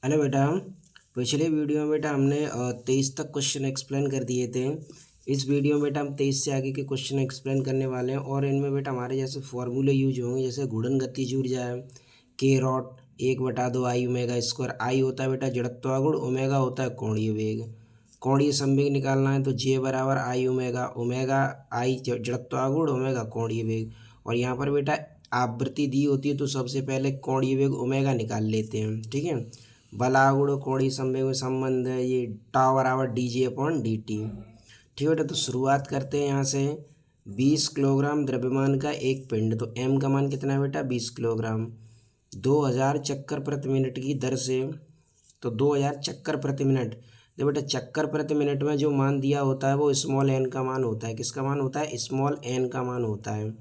Hello बेटा। पिछले video में बेटा हमने 23 तक क्वेश्चन एक्सप्लेन कर दिए थे। इस वीडियो में बेटा हम 23 से आगे के क्वेश्चन एक्सप्लेन करने वाले हैं और इनमें बेटा हमारे जैसे फॉर्मूले यूज होंगे, जैसे घूर्णन गतिज ऊर्जा है के रॉट 1/2 आई ओमेगा स्क्वायर। आई होता है बेटा जड़त्वागुण, ओमेगा होता है कोणीय वेग। कोणीय संवेग निकालना है तो जे बराबर आई ओमेगा, ओमेगा आई जड़त्वागुण, ओमेगा कोणीय वेग। और यहाँ पर बेटा आवृत्ति दी होती है तो सबसे पहले कोणीय वेग ओमेगा निकाल लेते हैं, ठीक है। बलागुण कोणीय संवेग में संबंध है ये टाउ बराबर D J upon D T. ठीक है बेटा, तो शुरुआत करते हैं यहाँ से। 20 किलोग्राम द्रव्यमान का एक पिंड, तो एम का मान कितना है बेटा 20 किलोग्राम। 2000 चक्कर प्रति मिनट की दर से, तो 2000 चक्कर प्रति मिनट। देखो बेटा चक्कर प्रति मिनट में जो मान दिया होता है वो स्मॉल एन का मान होता है। किसका मान होता है? स्मॉल एन का मान होता है।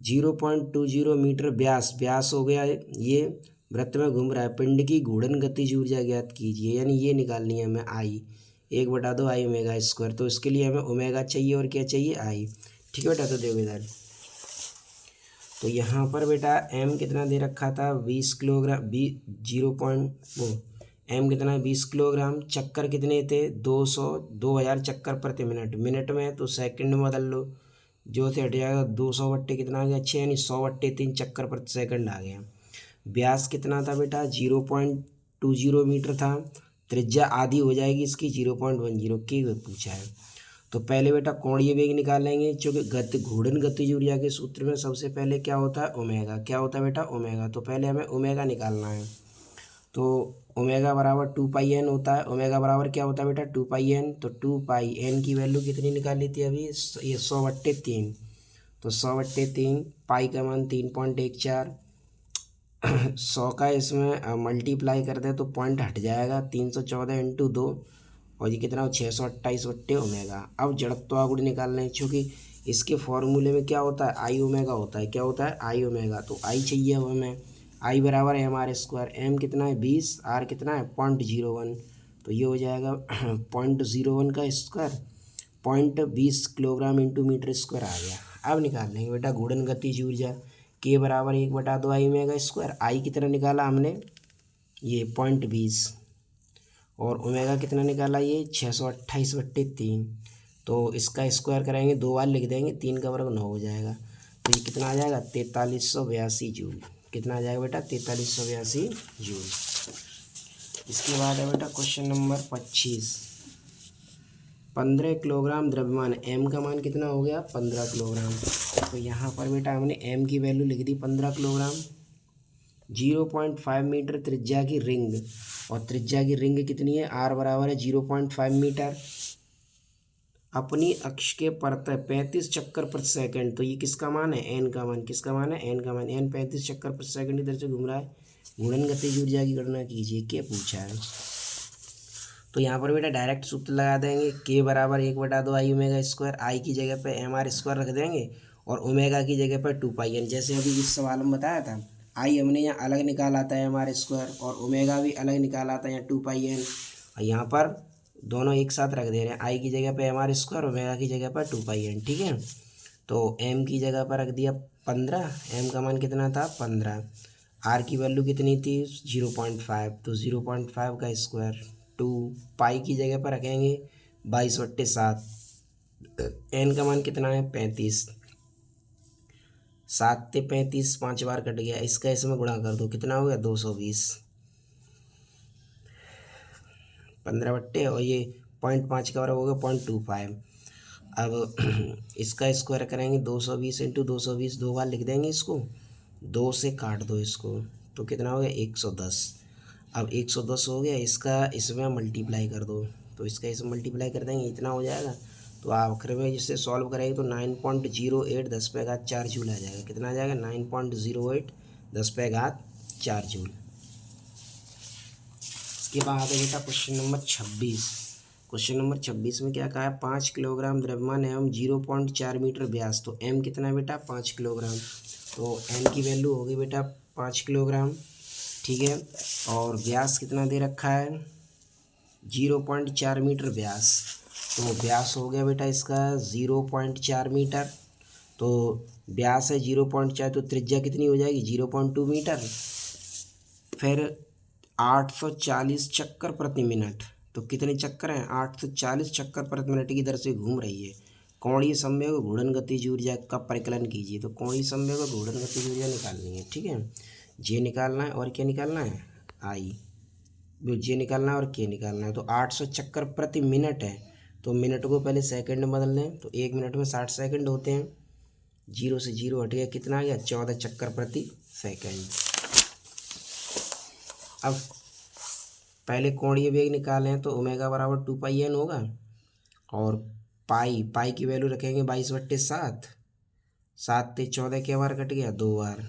0.20 मीटर व्यास, व्यास हो गया ये, वृत्त में घूम रहा है। पिंड की घूर्णन गतिज ऊर्जा ज्ञात कीजिए, यानी ये निकालनी है हमें आई। 1/2 आई ओमेगा स्क्वायर, तो इसके लिए हमें ओमेगा चाहिए और क्या चाहिए? आई। ठीक है बेटा, तो देखो इधर, तो यहाँ पर बेटा एम कितना दे रखा था 20 किलोग्राम, 20 किलोग्राम। चक्कर कितने थे? 200, 2000 चक्कर प्रति मिनट। मिनट में तो सेकंड में बदल लो, जो थे हट जाएगा। 200 बट्टे कितना आ गया? 6, यानी 100/3 चक्कर प्रति सेकंड आ गया। व्यास कितना था बेटा? 0.20 मीटर था। त्रिज्या आधी हो जाएगी इसकी, 0.10 की पूछा है। तो पहले बेटा कोणीय वेग निकालेंगे, क्योंकि घूर्णन गतिज ऊर्जा के सूत्र में सबसे पहले क्या होता है? ओमेगा। क्या होता है बेटा? ओमेगा। तो पहले हमें ओमेगा निकालना है, तो ओमेगा बराबर 2 पाई एन होता है। ओमेगा बराबर क्या होता है बेटा? 2 पाई एन। तो 2 पाई एन की वैल्यू कितनी निकाली थी अभी? ये 100/3। तो 100/3, पाई का मान 3.14। 100 का इसमें मल्टीप्लाई कर दे तो पॉइंट हट जाएगा। 314 इंटू 2, और ये कितना हो? 628/ओमेगा। अब जड़त्वागुण निकालना है, क्योंकि इसके फॉर्मूले में क्या होता है? आई ओमेगा होता है। क्या होता है? आई ओमेगा। तो आई चाहिए अब हमें। आई बराबर है एम आर स्क्वायर। एम कितना है? 20, आर कितना है? 0.01। तो ये हो जाएगा 0.01 का square, 0.20 kilogram into meter square आ गया। अब निकाल लेंगे बेटा घूर्णन गतिज ऊर्जा। के बराबर 1/2 आई ओमेगा स्क्वायर। आई कितना निकाला हमने? ये 0.20। और ओमेगा कितना निकाला? ये 628/3। तो इसका स्क्वायर कराएंगे, 2 बार लिख देंगे, 3 का वर्ग 9 हो जाएगा। तो ये कितना आ जाएगा? 4382 जूल। कितना आ जाएगा बेटा? 4382 जूल। इसके बाद है बेटा क्वेश्चन नंबर 25। 15 किलोग्राम द्रव्यमान, एम का मान कितना हो गया? 15 किलोग्राम। तो यहाँ पर बेटा हमने एम की वैल्यू लिख दी 15 किलोग्राम। 0.5 मीटर त्रिज्या की रिंग, और त्रिज्या की रिंग कितनी है? आर बराबर है 0.5 मीटर। अपनी अक्ष के परत 35 चक्कर प्रति सेकंड। तो ये किसका मान है? एन का मान। किसका मान है? एन का मान। एन 35 चक्कर प्रति सेकंड इधर से घूम रहा है। घूर्णन गतिज ऊर्जा की गणना कीजिए, क्या पूछा है। तो यहाँ पर बेटा डायरेक्ट सूत्र लगा देंगे। के बराबर 1/2 आई ओमेगा स्क्वायर। आई की जगह पे एम आर स्क्वायर रख देंगे, और ओमेगा की जगह पर 2 पाई एन। जैसे अभी इस सवाल में बताया था, आई हमने यहाँ अलग निकाला था एम आर स्क्वायर, और ओमेगा भी अलग निकाला था यहाँ 2 पाई एन। और यहाँ पर दोनों एक साथ रख दे रहे हैं, आई की जगह पे एम आर स्क्वायर, ओमेगा की जगह पर 2 पाई एन। ठीक है, तो एम की जगह पर रख दिया 15। एम का मान कितना था? 15। आर की वैल्यू कितनी थी? 0.5। तो 0.5 का स्क्वायर, 2 पाई की जगह पर रखेंगे 22/7। एन का मान कितना है? 35। 7 से 35 5 बार कट गया, इसका इसमें गुणा कर दो, कितना हो गया? 220। 15/, और ये 0.5 का बराबर हो गया 0.25। अब इसका स्क्वायर करेंगे, 220 इंटू 220, 2 बार लिख देंगे इसको, 2 से काट दो इसको, तो कितना हो गया? 110। अब 110 हो गया, इसका इसमें मल्टीप्लाई कर दो, तो इसका इसमें मल्टीप्लाई कर देंगे, इतना हो जाएगा। तो आखिर में जिससे सॉल्व करेंगे तो 9.08 10⁴ जूल आ जाएगा। कितना आ जाएगा? 9.08 10⁴ जूल। इसके बाद है बेटा क्वेश्चन नंबर 26। क्वेश्चन नंबर 26 में क्या कहा है? 5 किलोग्राम द्रव्यमान एवं 0.4 मीटर व्यास। तो एम कितना है बेटा? 5 किलोग्राम। तो एम की वैल्यू होगी बेटा 5 किलोग्राम, ठीक है। और व्यास कितना दे रखा है? 0.4 मीटर व्यास। तो व्यास हो गया बेटा इसका 0.4 मीटर। तो व्यास है 0.4, तो त्रिज्या कितनी हो जाएगी? 0.2 मीटर। फिर 840 चक्कर प्रति मिनट। तो कितने चक्कर हैं? 840 चक्कर प्रति मिनट की दर से घूम रही है। कोणीय संवेग और घूर्णन गतिज ऊर्जा का परिकलन कीजिए। तो कोणीय संवेग और घूर्णन गतिज ऊर्जा निकालनी है, ठीक है। जे निकालना है और क्या निकालना है? आई। जे निकालना है और के निकालना है। तो 800 चक्कर प्रति मिनट है, तो मिनट को पहले सेकंड में बदल लें। तो 1 मिनट में 60 सेकंड होते हैं। 0 से 0 हट गया, कितना आ गया? 14 चक्कर प्रति सेकंड। अब पहले कोणीय वेग निकालें तो ओमेगा बराबर 2πn होगा, और पाई की वैल्यू रखेंगे 22/7। 7 से 14 के बार कट गया? 2 बार।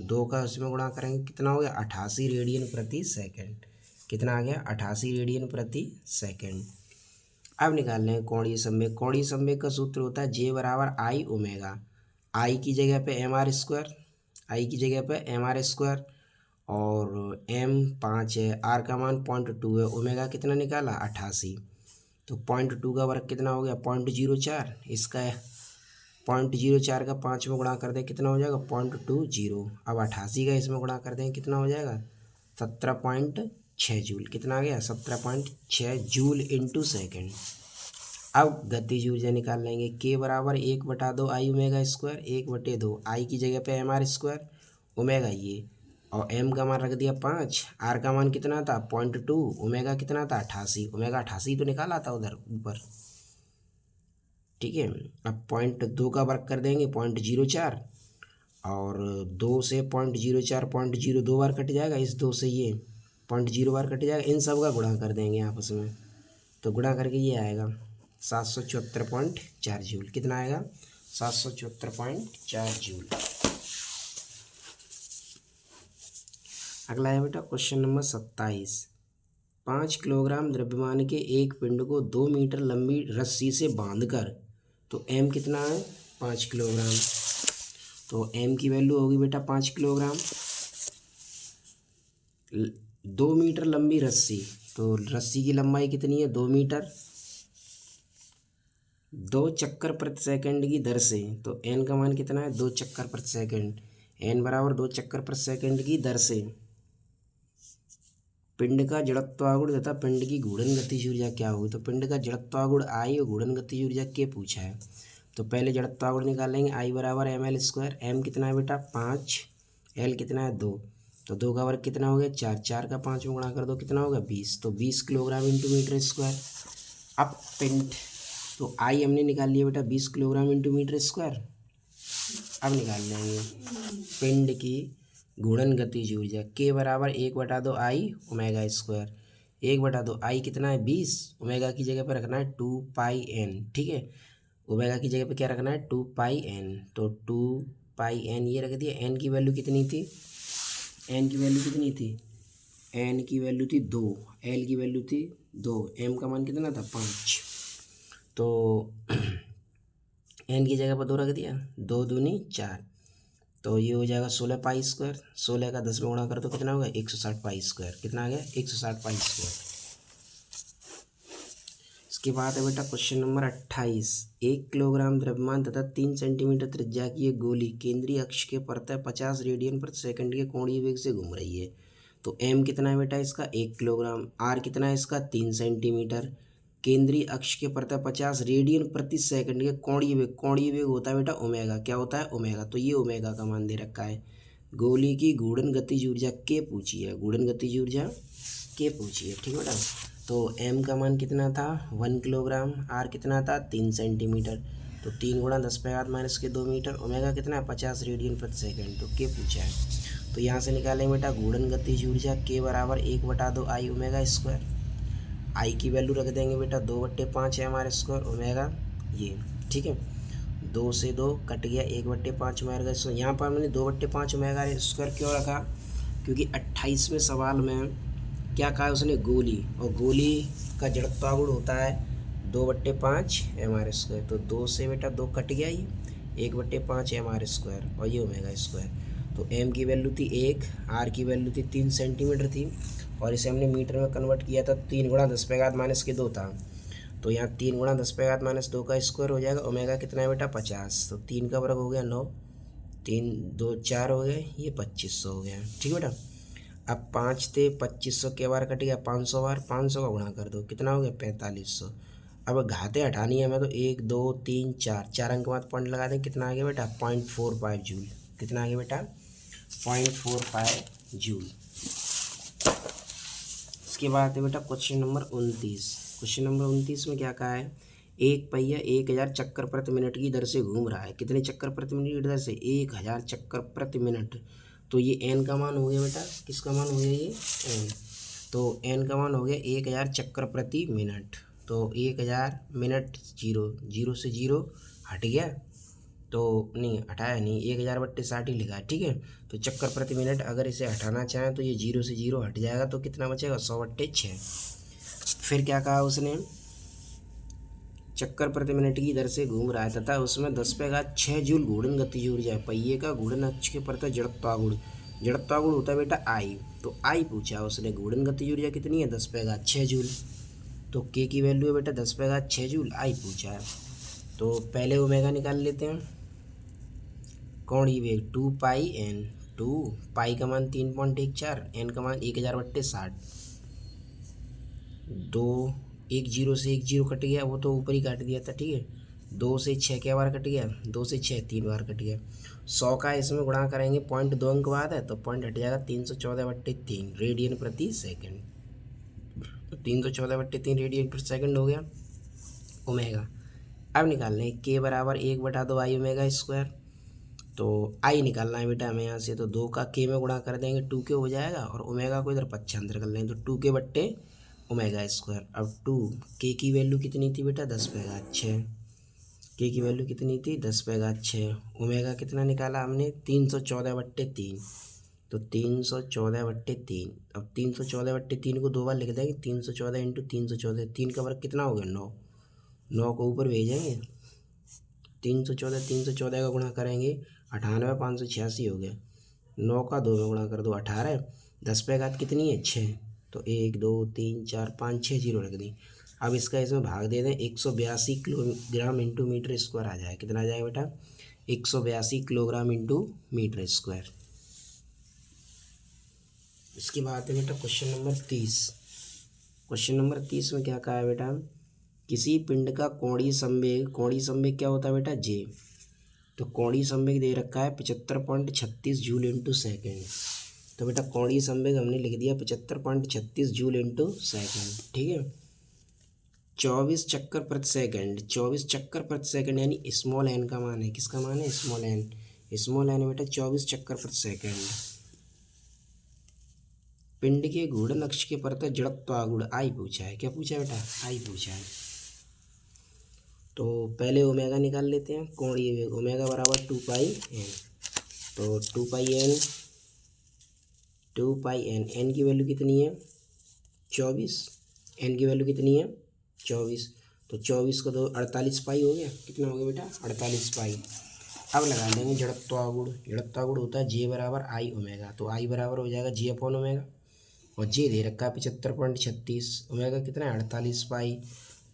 2 का उसमें गुणा करेंगे, कितना हो गया? 88 रेडियन प्रति सेकंड। कितना आ गया? 88 रेडियन प्रति सेकंड। अब निकाल लें कोणीय संवेग। कोणीय संवेग का सूत्र होता है जे बराबर आई ओमेगा। आई की जगह पे mr², आई की जगह पे mr², और m 5 है, r का मान 0.2 है, ओमेगा कितना निकाला? 88। तो 0.2 का वर्ग कितना हो गया? 0.04। इसका 0.04 का 5 में गुणा कर दें, कितना हो जाएगा? 0.20। अब 88 का इसमें गुणा कर दें, कितना हो जाएगा? 17.6 जूल। कितना आ गया? 17.6 जूल इंटू सेकेंड। अब गतिज ऊर्जा निकाल लेंगे। के बराबर 1/2 आई ओमेगा स्क्वायर, 1/2 आई की जगह पे mr², ओमेगा ये, और m का मान रख दिया 5, r का मान कितना था? 0.2, ओमेगा कितना था? 88। ओमेगा 88 तो निकाला था उधर ऊपर, ठीक है। अब 0.2 का वर्ग कर देंगे 0.04, और 2 से 0.04, 0.02 बार कट जाएगा, इस 2 से ये 0.0 बार कट जाएगा। इन सब का गुणा कर देंगे आपस में, तो गुणा करके ये आएगा 774.4 जूल। कितना आएगा? 774.4 जूल। अगला है बेटा क्वेश्चन नंबर 27। 5 किलोग्राम द्रव्यमान के एक पिंड को 2 मीटर लंबी रस्सी से बांधकर, तो m कितना है? 5 किलोग्राम। तो m की वैल्यू होगी बेटा 5 किलोग्राम। 2 मीटर लंबी रस्सी, तो रस्सी की लंबाई कितनी है? 2 मीटर। 2 चक्कर प्रति सेकंड की दर से, तो n का मान कितना है? 2 चक्कर प्रति सेकंड। n बराबर 2 चक्कर प्रति सेकंड की दर से पिंड का जड़त्वागुण तथा पिंड की घूर्णन गतिज ऊर्जा क्या होगी? तो पिंड का जड़त्वागुण आई और घूर्णन गतिज ऊर्जा के पूछा है। तो पहले जड़त्वागुण निकालेंगे। आई बराबर ml²। m कितना है बेटा? 5, l कितना है? 2। तो 2 का वर्ग कितना हो गया? 4। 4 का 5 में गुणा कर दो, कितना होगा? 20। तो 20 किलोग्राम इंटू मीटर स्क्वायर। अब पिंड, तो आई हमने निकाल लिया बेटा 20 किलोग्राम इंटू मीटर स्क्वायर। अब निकाल लेंगे पिंड की घूर्णन गतिज ऊर्जा। के बराबर 1/2 आई ओमेगा स्क्वायर। 1/2 आई कितना है? 20। ओमेगा की जगह पर रखना है 2πn, ठीक है। ओमेगा की जगह पे क्या रखना है? 2πn। तो 2πn ये रख दिया। n की वैल्यू कितनी थी? n की वैल्यू कितनी थी? n की वैल्यू थी 2, l की वैल्यू थी 2, m का मान कितना था? 5। तो n की जगह पर 2 रख दिया, 2 दूनी 4, तो ये हो जाएगा 16 पाई स्क्वायर। 16 का 10 में गुणा कर तो कितना होगा? 160 पाई स्क्वायर। कितना आ गया? 160 पाई स्क्वायर। इसके बाद है बेटा क्वेश्चन नंबर 28। 1 किलोग्राम द्रव्यमान तथा 3 सेंटीमीटर त्रिज्या की एक गोली केंद्रीय अक्ष के परतः 50 रेडियन प्रति सेकंड के कोणीय वेग से घूम रही है। तो m कितना है बेटा इसका? 1 किलोग्राम। r कितना है इसका? 3 सेंटीमीटर। केंद्रीय अक्ष के परतः 50 रेडियन प्रति सेकंड के कोणीय वेग, कोणीय वेग होता है बेटा ओमेगा। क्या होता है? ओमेगा। तो ये ओमेगा का मान दे रखा है। गोली की घूर्णन गतिज ऊर्जा के पूछी है, घूर्णन गतिज ऊर्जा के पूछी है, ठीक है बेटा। तो m का मान कितना था? 1 किलोग्राम। r कितना था? 3 सेंटीमीटर। तो 3 गुणा 10⁻⁻2 मीटर। ओमेगा कितना है? 50 रेडियन प्रति सेकंड। तो के पूछा है। तो यहाँ से निकालें बेटा घूर्णन गतिज ऊर्जा। के बराबर 1/2 आई ओमेगा स्क्वायर। आई की वैल्यू रख देंगे बेटा 2/5 है हमारे स्क्वायर ओमेगा ये, ठीक है। 2 से 2 कट गया, 1/5 ओमेगा स्क्वायर। यहाँ पर मैंने 2/5 ओमेगा स्क्वायर क्यों रखा? क्योंकि 28वें सवाल में क्या कहा उसने? गोली, और गोली का जड़त्वागुण होता है 2/5 एम आर स्क्वायर। तो 2 से बेटा 2 कट गया, ये 1/5 एम आर स्क्वायर और ये ओमेगा स्क्वायर। तो m की वैल्यू थी 1, r की वैल्यू थी 3 सेंटीमीटर थी, और इसे हमने मीटर में कन्वर्ट किया था। 3 गुणा 10⁻⁻2 था, तो यहाँ 3 गुणा 10⁻⁻2 का स्क्वायर हो जाएगा। ओमेगा कितना है बेटा? 50। तो 3 का वर्ग हो गया 9, 3 2 4 हो गए, ये 2500 हो गया, ठीक है बेटा। अब 5 थे 2500 के बार कट गया 500 बार, 500 का गुणा कर दो, कितना हो गया 4500। अब घाते हटानी है हमें, तो 1 2 3 4, 4 अंक के बाद पॉइंट लगा दें, कितना आ गया बेटा 0.45 जूल। कितना आ गया बेटा 0.45 जूल। इसके बाद है बेटा क्वेश्चन नंबर 29। क्वेश्चन नंबर 29 में क्या कहा है, एक पहिया 1000 चक्कर प्रति मिनट की दर से घूम रहा है। कितने चक्कर प्रति मिनट की दर से, 1000 चक्कर प्रति मिनट। तो ये एन का मान हो गया बेटा, किसका मान हो गया ये एन। तो एन का मान हो गया 1000 चक्कर प्रति मिनट। तो 1000 मिनट, जीरो जीरो से जीरो हट गया, तो नहीं हटाया नहीं, 1000/60 ही लिखा है, ठीक है। तो चक्कर प्रति मिनट अगर इसे हटाना चाहें तो ये जीरो से जीरो हट जाएगा, तो कितना बचेगा 100/6। फिर क्या कहा उसने, चक्कर प्रति मिनट की दर से घूम रहा है तथा उसमें 10/6 जूल घूर्णन गतिज ऊर्जा है। पहिए का घूर्णन अक्ष के प्रति जड़त्वागुण, जड़त्वागुण होता है बेटा आई। तो आई पूछा उसने, घूर्णन गतिज ऊर्जा कितनी है 10/6 जूल। तो के की वैल्यू है बेटा 10/6 जूल, आई पूछा है। तो पहले ओमेगा निकाल लेते हैं, कोणीय वेग 2 पाई एन, 2 पाई का मान 3.14, एन का मान 1000/60। 2 1 0 से 1 0 कट गया, वो तो ऊपर ही काट दिया था, ठीक है। 2 से 6 क्या बार कट गया, 2 से 6 3 बार कट गया। 100 का इसमें गुणा करेंगे, पॉइंट 2 अंक बाद है तो पॉइंट हट जाएगा 314/3 रेडियन प्रति सेकंड। तो 314/3 रेडियन प्रति सेकंड हो गया ओमेगा। अब निकालना है के बराबर 1/2 आई ओमेगा स्क्वायर। तो आई निकालना है बेटा हमें यहाँ से, तो 2 का के में गुणा कर देंगे 2 के हो जाएगा, और ओमेगा को इधर पक्षांतर कर लेंगे, तो 2 के बट्टे ओमेगा स्क्वायर। अब 2 के की वैल्यू कितनी थी बेटा 10/6, के की वैल्यू कितनी थी 10/6। ओमेगा कितना निकाला हमने 314/3, तो 314/3। अब 314/3 को 2 बार लिख देंगे, 314 इंटू 314, 3 का वर्ग कितना हो गया 9, 9 को ऊपर भेजेंगे, 314 का गुणा करेंगे 98 586 हो गया। 9 का 2 में गुणा कर दो 18, 10/घात कितनी है 6, तो 1 2 3 4 5 6 जीरो रख दी। अब इसका इसमें भाग दे दें, 182 किलोग्राम इंटू मीटर स्क्वायर आ जाए, कितना आ जाएगा बेटा 182 किलोग्राम इंटू मीटर स्क्वायर। इसके बाद है बेटा क्वेश्चन नंबर 30। क्वेश्चन नंबर 30 में क्या कहा है बेटा, किसी पिंड का कोणीय संवेग क्या होता है बेटा जे। तो कोणीय संवेग दे रखा है 75.36 जूल इंटू सेकेंड। तो बेटा कोणीय संवेग हमने लिख दिया 75.36 जूल इंटू सेकेंड, ठीक है। 24 चक्कर प्रति सेकेंड, 24 चक्कर प्रति सेकेंड यानी स्मॉल एन का मान है, किसका मान है स्मॉल एन, स्मॉल एन बेटा 24 चक्कर प्रति सेकेंड। पिंड के घूर्णन अक्ष के प्रति जड़त्वागुण आई पूछा है, क्या पूछा है बेटा आई पूछा है। तो पहले ओमेगा निकाल लेते हैं, कोणीय वेग ओमेगा बराबर 2 पाई एन। तो 2 पाई एन, एन की वैल्यू कितनी है 24, एन की वैल्यू कितनी है 24। तो 24 को 2 48 पाई हो गया, कितना हो गया बेटा 48 पाई। अब लगा देंगे जड़त्वागुण, जड़त्वागुण होता है जे बराबर आई ओमेगा। तो आई बराबर हो जाएगा जे अपॉन ओमेगा, और जे दे रखा है 75.36, ओमेगा कितना है 48 पाई।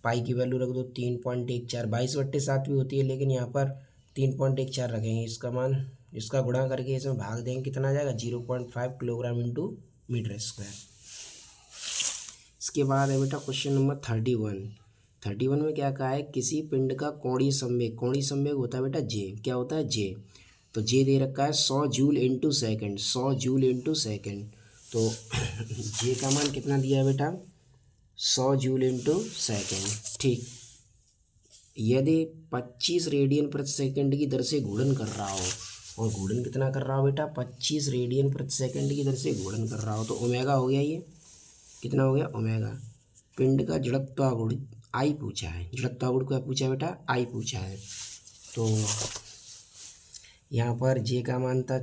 पाई की वैल्यू रख दो 3.14, 22/7 भी होती है, लेकिन यहाँ पर 3.14 रखेंगे इसका मान। इसका गुणा करके इसमें भाग देंगे, कितना आ जाएगा 0.5 किलोग्राम इंटू मीटर स्क्वायर। इसके बाद है बेटा क्वेश्चन नंबर 31 में क्या कहा है, किसी पिंड का कोणीय संवेग होता है बेटा जे, क्या होता है जे। तो जे दे रखा है 100 joule into second, 100 joule into second. तो जे का मान कितना दिया है बेटा 100 जूल इंटू सेकेंड, ठीक। यदि 25 रेडियन प्रति सेकंड की दर से घूर्णन कर रहा हो, और घूर्णन कितना कर रहा हो बेटा 25 रेडियन प्रति सेकंड की दर से घूर्णन कर रहा हो, तो ओमेगा हो गया, ये कितना हो गया ओमेगा। पिंड का जड़त्वागुण आई पूछा है, जड़त्वागुण क्या पूछा है बेटा आई पूछा है। तो यहाँ पर जे का मान था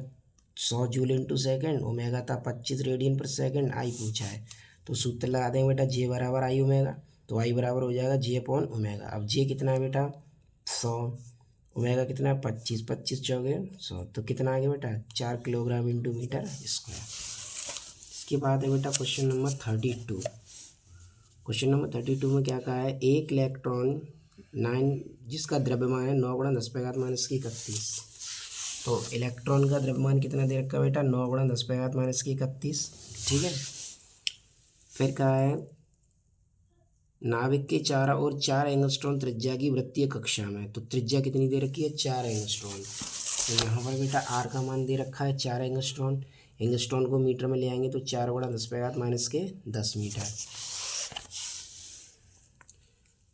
100 जूल इंटू सेकेंड, ओमेगा था 25 रेडियन प्रति सेकंड, आई पूछा है। तो सूत्र लगा देंगे बेटा जे बराबर आई ओमेगा, तो आई बराबर हो जाएगा जे अपॉन ओमेगा। अब जे कितना है बेटा 100, ओमेगा कितना है 25, 25 चौके 100, तो कितना आ गया बेटा 4 किलोग्राम इंटू मीटर स्क्वायर। इसके बाद है बेटा क्वेश्चन नंबर 32। क्वेश्चन नंबर 32 में क्या कहा है, एक इलेक्ट्रॉन 9 जिसका द्रव्यमान है 9 × 10⁻⁻31, तो इलेक्ट्रॉन का द्रव्यमान कितना दे रखा है बेटा, 9 × 10⁻⁻31। ठीक है। फिर कहा है नाभिक के चारों ओर 4 एंगस्ट्रॉन त्रिज्या की वृत्तीय कक्षा में। तो त्रिज्या कितनी दे रखी है, 4 एंगस्ट्रॉन। तो यहाँ पर बेटा आर का मान दे रखा है 4 एंगस्ट्रॉन। एंगस्ट्रॉन को मीटर में ले आएंगे तो 4 × 10⁻⁻10 मीटर।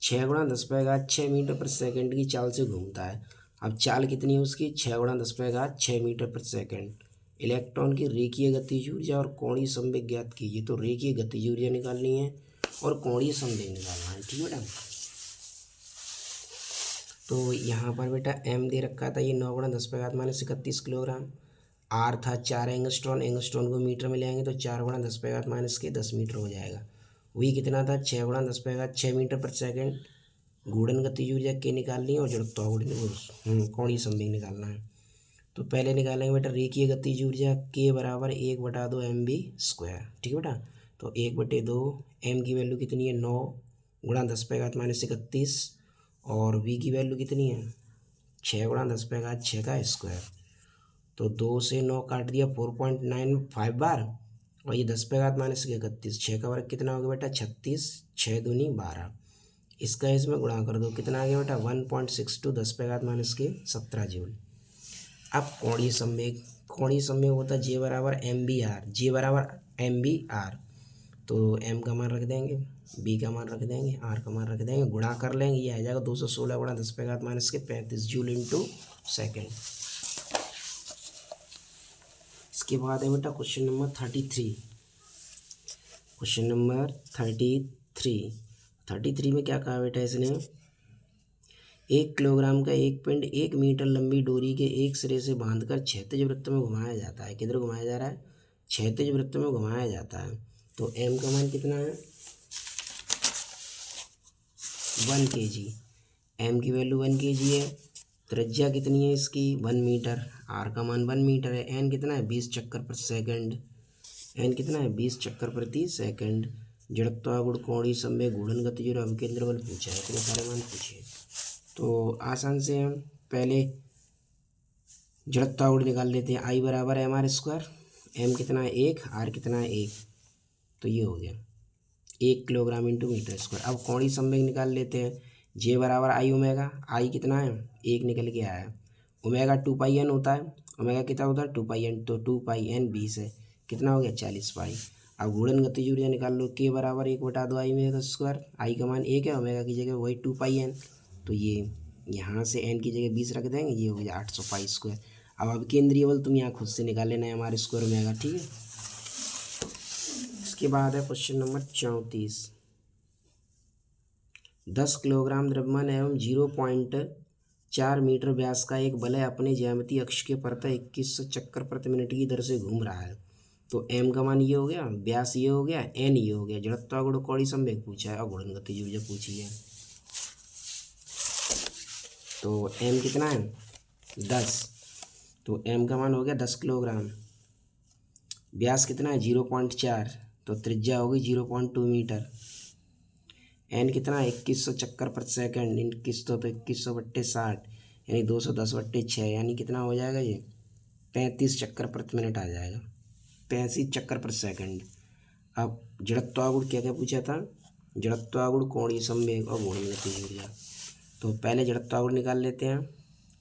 6 × 10⁻6 मीटर पर सेकंड की चाल से घूमता है। अब चाल कितनी है उसकी, 6 × 10⁻6 मीटर पर सेकंड। इलेक्ट्रॉन की रेखीय गतिज ऊर्जा और कोणीय संवेग ज्ञात कीजिए। तो रेखीय गतिज ऊर्जा निकालनी है और कोणीय संवेग निकालना है। ठीक है बेटा। तो यहाँ पर बेटा m दे रखा था, ये 9 × 10⁻31 किलोग्राम। r था 4 एंगस्ट्रॉन। एंगस्ट्रॉन को मीटर में ले आएंगे तो 4 × 10⁻10 मीटर हो जाएगा। वही कितना था, 6 × 10⁻6 मीटर पर सेकंड। घूर्णन गतिज ऊर्जा के निकालनी है और जड़त्वाघूर्ण कोणीय संवेग निकालना है। तो पहले निकालेंगे बेटा रेखीय गतिज ऊर्जा k बराबर 1/2 mv²। ठीक है बेटा। तो 1/2 m की वैल्यू कितनी है, 9 × 10⁻31 और v की वैल्यू कितनी है, 6 × 10⁻6 का स्क्वायर। तो 2 से 9 काट दिया 4.95 बार और ये 10⁻31 6 का वर्ग कितना होगा बेटा 36, 6 दूनी 12। इसका इसमें गुणा कर दो, कितना आ गया बेटा 1.62 10⁻17 जूल। अब कोणीय संवेग होता है जे बराबर mv/r। जे बराबर mv/r। तो m का मान रख देंगे, b का मान रख देंगे, r का मान रख देंगे, गुणा कर लेंगे, ये आ जाएगा 216 × 10⁻35 जूल इंटू सेकेंड। इसके बाद है बेटा क्वेश्चन नंबर 33। क्वेश्चन नंबर 33 में क्या कहा बेटा इसने, 1 किलोग्राम का एक पिंड 1 मीटर लंबी डोरी के एक सिरे से बांधकर क्षैतिज वृत्त में घुमाया जाता है। किधर घुमाया जा रहा है, क्षैतिज वृत्त में घुमाया जाता है। तो m का मान कितना है 1 kg। m की वैल्यू 1 kg है। त्रिज्या कितनी है इसकी 1 मीटर। r का मान 1 मीटर है। n कितना है 20 चक्कर प्रति सेकंड। n कितना है 20 चक्कर प्रति सेकंड। जड़त्वाघूर्ण कोणीय संवेग घूर्णन गतिज और अभिकेंद्र बल पूछा है, इतने सारे मान पूछे। तो आसान से हम पहले जड़त्वाघूर्ण निकाल लेते हैं। I बराबर है mr²। m कितना है 1, r कितना है 1। तो ये हो गया 1 किलोग्राम इंटू मीटर स्क्वायर। अब कोणीय संवेग निकाल लेते हैं। J बराबर I ओमेगा। I कितना है 1 निकल के आया। ओमेगा 2πn होता है। ओमेगा कितना होता है 2πn। तो 2πn 20 है, कितना हो गया 40 पाई। अब घूर्णन गतिज ऊर्जा निकाल लो, K बराबर 1/2 I ओमेगा²। I का मान 1 है, ओमेगा की जगह वही 2πn। तो ये यहाँ से n की जगह 20 रख देंगे, ये हो गया 800 पाई²। अब केंद्रीय बल तुम यहाँ खुद से निकाल लेना है mr² ओमेगा। ठीक है। इसके बाद है क्वेश्चन नंबर 34। 10 किलोग्राम द्रव्यमान एवं 0.4 मीटर व्यास का एक वलय अपने ज्यामितीय अक्ष के परतः 2100 चक्कर प्रति मिनट की दर से घूम रहा है। तो m का मान ये हो गया, व्यास ये हो गया, n ये हो गया। जड़त्वाघूर्ण कोणीय संवेग पूछा है और घूर्णन गतिज ऊर्जा पूछी है। तो m कितना है 10। तो m का मान हो गया 10 किलोग्राम। व्यास कितना है 0.4। तो त्रिज्या होगी 0.2 मीटर। n कितना है 2100 चक्कर प्रति सेकंड। 2100 तो 2100/60 यानी 210/6 यानी कितना हो जाएगा ये 35 चक्कर प्रति मिनट आ जाएगा, 35 चक्कर प्रति सेकंड। अब जड़त्वाघूर्ण क्या क्या पूछा था, जड़त्वाघूर्ण कोणीय संवेग और घूर्णन गतिज ऊर्जा। तो पहले जड़त्वाघूर्ण निकाल लेते हैं,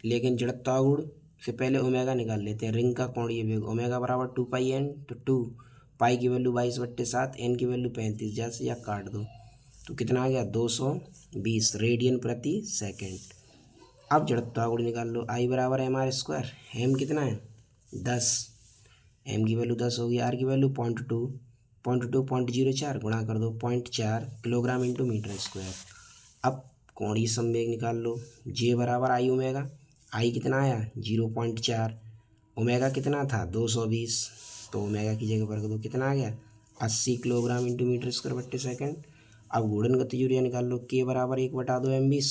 लेकिन जड़त्वाघूर्ण से पहले ओमेगा निकाल लेते हैं। रिंग का कोणीय वेग ओमेगा बराबर 2πn। तो 2 पाई की वैल्यू 22/7, n की वैल्यू 35, जैसे या काट दो तो कितना आ गया 220 रेडियन प्रति सेकंड। अब जड़त्वाघूर्ण निकाल लो। I बराबर mr²। m कितना है 10, m की वैल्यू 10 होगी। r की वैल्यू 0.04 गुणा कर दो 0.4 किलोग्राम इंटू मीटर स्क्वायर। अब कोणीय संवेग निकाल लो। J बराबर I ओमेगा। I कितना आया 0.4, ओमेगा कितना था 220। तो ओमेगा की जगह पर रख दो, कितना आ गया 80 किलोग्राम इंटू मीटर स्क्वायर बट्टे सेकंड। अब घूर्णन गतिज ऊर्जा निकाल लो। K बराबर 1/2 mv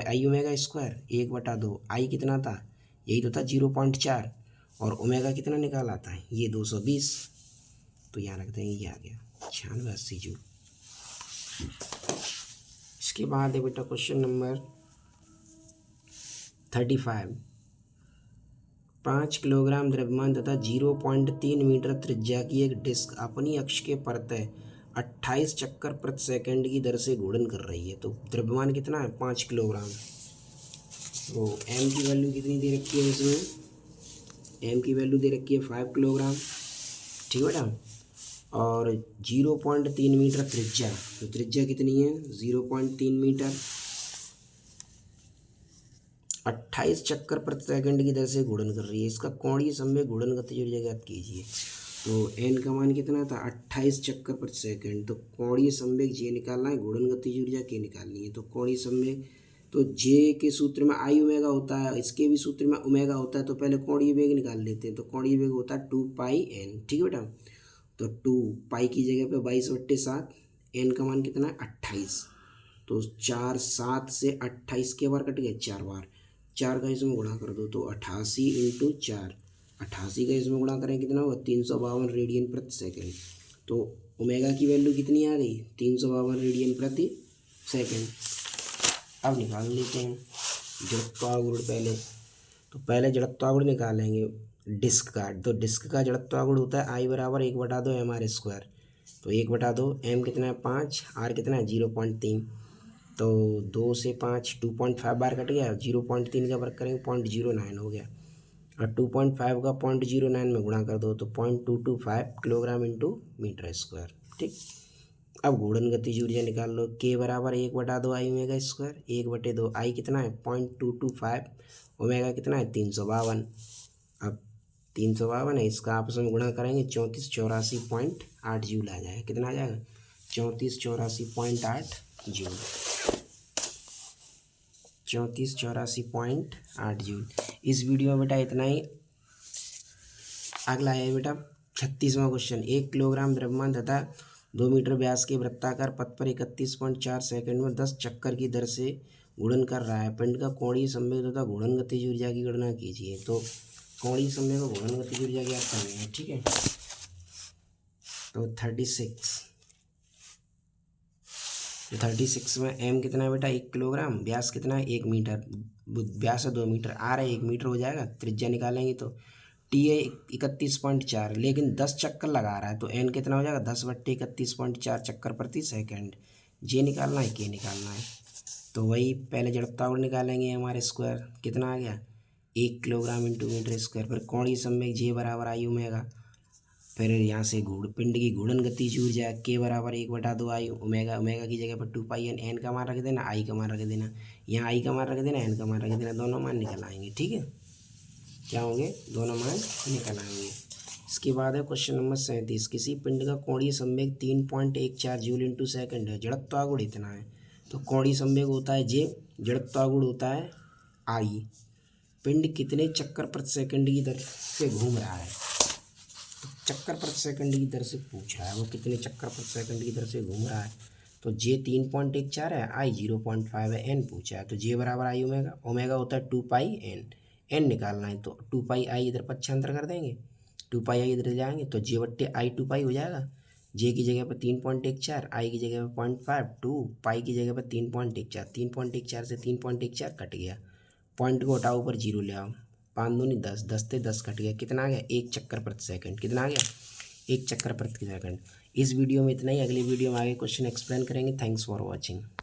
I ओमेगा²। 1/2 I कितना था, यही तो था 0.4 और ओमेगा कितना निकाला था ये 220। तो यहाँ रख देंगे, ये आ गया 9680 जूल। इसके बाद है बेटा क्वेश्चन नंबर 35। 5 किलोग्राम द्रव्यमान तथा 0.3 मीटर त्रिज्या की एक डिस्क अपनी अक्ष के परतः 28 चक्कर प्रति सेकंड की दर से घूर्णन कर रही है। तो द्रव्यमान कितना है? 5 किलोग्राम। तो एम की वैल्यू कितनी दे रखी है इसमें? एम की वैल्यू दे रखी है 5 किलोग्राम, ठीक है बेटा। और 0.3 मीटर त्रिज्या, तो त्रिज्या कितनी है? 0.3 मीटर। 28 चक्कर प्रति सेकंड की दर से घूर्णन कर रही है। इसका कोणीय संवेग घूर्णन गतिज ऊर्जा ज्ञात कीजिए। तो एन का मान कितना था? 28 चक्कर प्रति सेकंड। तो कोणीय संवेग जे निकालना है, घूर्णन गतिज ऊर्जा के निकालनी है। तो कोणीय संवेग तो जे के सूत्र में आई ओमेगा होता है, इसके भी सूत्र में ओमेगा होता है। तो पहले कोणीय वेग निकाल लेते हैं। तो कोणीय वेग होता है 2 पाई एन, ठीक है बेटा। तो 2 पाई की जगह पे 22/7, एन का मान कितना है? 28। तो 4 7 से 28 के बार कट गए, 4 बार, 4 का इसमें गुणा कर दो तो 88 × 4, 88 का इसमें गुणा करें कितना होगा? 352 रेडियन प्रति सेकंड। तो ओमेगा की वैल्यू कितनी आ गई? 352 रेडियन प्रति सेकंड। अब निकाल लेते हैं जड़त्वागुण पहले। तो पहले जड़त्वागुण निकालेंगे डिस्क का। तो डिस्क का जड़त्वागुण होता है I बराबर 1/2 mr²। तो 1/2, m कितना है? 5, r कितना है? 0.3। तो 2 से 5 2.5 बार कट गया, 0.3 का वर्ग करेंगे 0.09 हो गया। और 2.5 का 0.09 में गुणा कर दो तो 0.225 किलोग्राम इंटू मीटर स्क्वायर, ठीक। अब घूर्णन गतिज ऊर्जा निकाल लो। के बराबर 1/2 आई ओमेगा स्क्वायर, 1/2 आई कितना है? 0.225, ओमेगा कितना है? 352। अब 352 है, इसका आपस में गुणा करेंगे 3484.8 जूल आ जाएगा। कितना आ जाएगा? 3484.8 जूल, 3484.8 जूल। इस वीडियो में बेटा इतना ही। अगला है बेटा 36वां क्वेश्चन। 1 किलोग्राम द्रव्यमान तथा 2 मीटर व्यास के वृत्ताकार पथ पर 31.4 सेकंड में 10 चक्कर की दर से घूर्णन कर रहा है। पिंड का कोणीय संवेग तथा घूर्णन गतिज ऊर्जा की गणना कीजिए। तो कोणीय संवेग और घूर्णन गतिज ऊर्जा ज्ञात करनी है, ठीक है। तो 36 में एम कितना है बेटा? 1 किलोग्राम, व्यास कितना है? 1 मीटर, व्यास है 2 मीटर, आर है 1 मीटर हो जाएगा। त्रिज्या निकालेंगे तो टी है 31.4, लेकिन 10 चक्कर लगा रहा है। तो एन कितना हो जाएगा? 10/31.4 चक्कर प्रति सेकंड। जे निकालना है, के निकालना है। तो वही पहले जड़त्वागुण निकालेंगे हमारे स्क्वायर, कितना आ गया? 1 किलोग्राम इंटू मीटर स्क्वायर। फिर कोणीय संवेग जे बराबर आई ओमेगा। फिर यहाँ से पिंड की घूर्णन गतिज ऊर्जा के बराबर 1/2 आई ओमेगा। ओमेगा की जगह पर 2 पाई एन, एन का मान रख देना, आई का मान रख देना। यहाँ आई का मान रख देना, एन का मान रख देना, दोनों मान निकल आएंगे, ठीक है। क्या होंगे? दोनों मान निकल आएंगे। इसके बाद है क्वेश्चन नंबर 37। किसी पिंड का कोणीय संवेग 3.14 जूल इंटू सेकंड है, जड़त्वागुण इतना है। तो कोणीय संवेग होता है जे, जड़त्वागुण होता है आई। पिंड कितने चक्कर प्रति सेकंड की दर से घूम रहा है? चक्कर प्रति सेकंड की दर से पूछा है, वो कितने चक्कर प्रति सेकंड की दर से घूम रहा है। तो जे 3.14 है, आई 0.5 है, एन पूछा है। तो जे बराबर आई ओमेगा, ओमेगा होता है 2 पाई एन, एन निकालना है। तो 2 पाई आई इधर पक्षांतर कर देंगे, 2 पाई आई इधर जाएंगे तो जे बट्टे आई 2 पाई हो जाएगा। जे की जगह पर 3.14, आई की जगह पर 0.5, 2 पाई की जगह पर 3.14, 3.14 से 3.14 कट गया। पॉइंट को हटाओ, ऊपर जीरो ले आओ, 5 दूनी 10, 10 से 10 कट गया। कितना आ गया? 1 चक्कर प्रति सेकंड। कितना आ गया? 1 चक्कर प्रति सेकंड। इस वीडियो में इतना ही। अगली वीडियो में आगे क्वेश्चन एक्सप्लेन करेंगे। Thanks for watching.